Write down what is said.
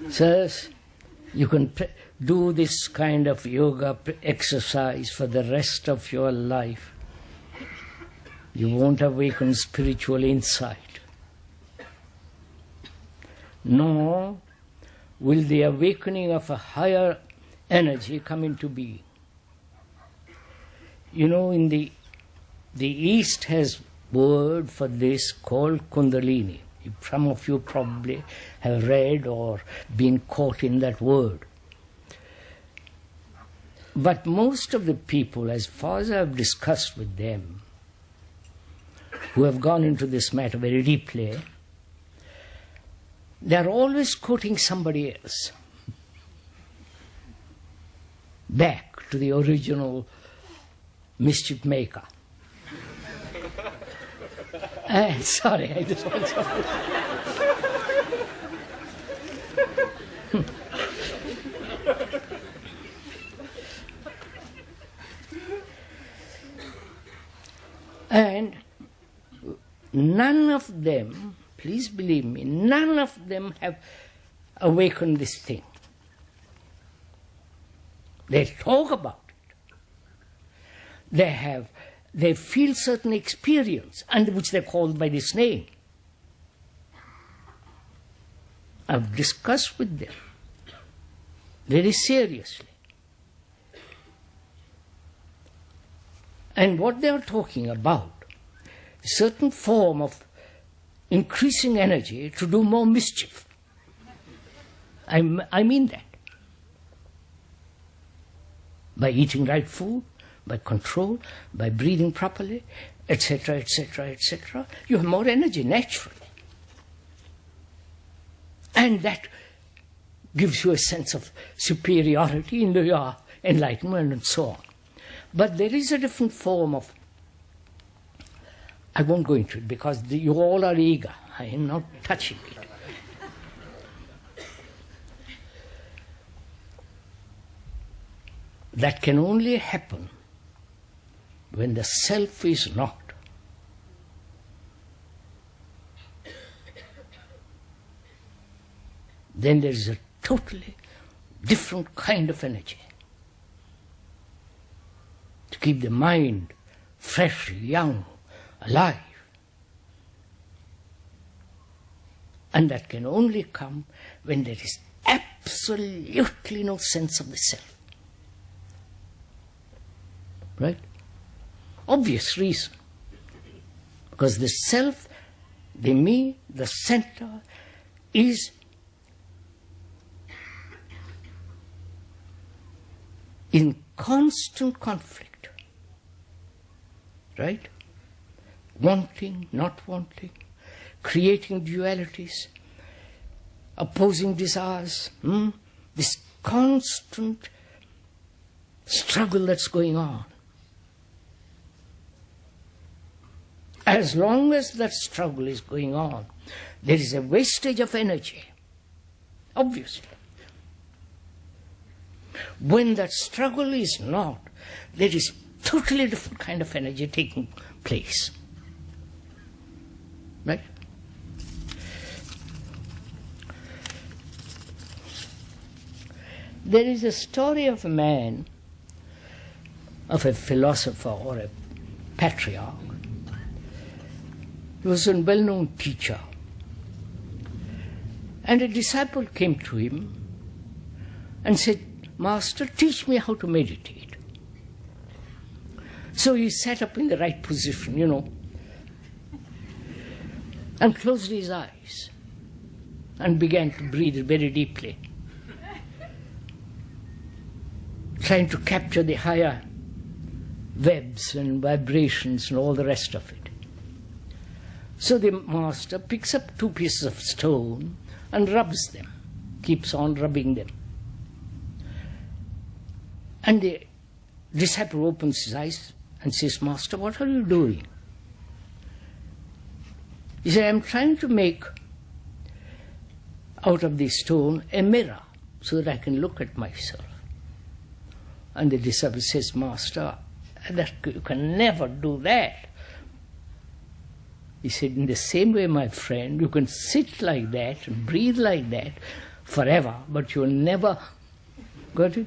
Says, you can do this kind of yoga exercise for the rest of your life. You won't awaken spiritual insight. Nor will the awakening of a higher energy come into being. You know, in the East has word for this called Kundalini. Some of you probably have read or been caught in that word. But most of the people, as far as I've discussed with them, who have gone into this matter very deeply, they're always quoting somebody else back to the original mischief maker. Sorry, I just want to... And none of them, please believe me, none of them have awakened this thing. They talk about it. They feel certain experience, and which they call by this name. I've discussed with them very seriously. And what they are talking about, a certain form of increasing energy to do more mischief. I mean that. By eating right food, by control, by breathing properly, etc., etc., etc., you have more energy naturally. And that gives you a sense of superiority in your enlightenment and so on. But there is a different form of, I won't go into it because you all are eager. I am not touching it. That can only happen when the self is not. Then there is a totally different kind of energy to keep the mind fresh, young, alive. And that can only come when there is absolutely no sense of the self. Right? Obvious reason. Because the self, the me, the center, is in constant conflict. Right? Wanting, not wanting, creating dualities, opposing desires, this constant struggle that's going on. As long as that struggle is going on, there is a wastage of energy, obviously. When that struggle is not, there is totally different kind of energy taking place. Right? There is a story of a man, of a philosopher or a patriarch. He was a well-known teacher. And a disciple came to him and said, "Master, teach me how to meditate." So he sat up in the right position, and closed his eyes and began to breathe very deeply, trying to capture the higher webs and vibrations and all the rest of it. So the master picks up 2 pieces of stone and rubs them, keeps on rubbing them. And the disciple opens his eyes and says, "Master, what are you doing?" He said, "I'm trying to make out of the stone a mirror so that I can look at myself." And the disciple says, "Master, you can never do that." He said, "In the same way, my friend, you can sit like that and breathe like that, forever, but you'll never, got it?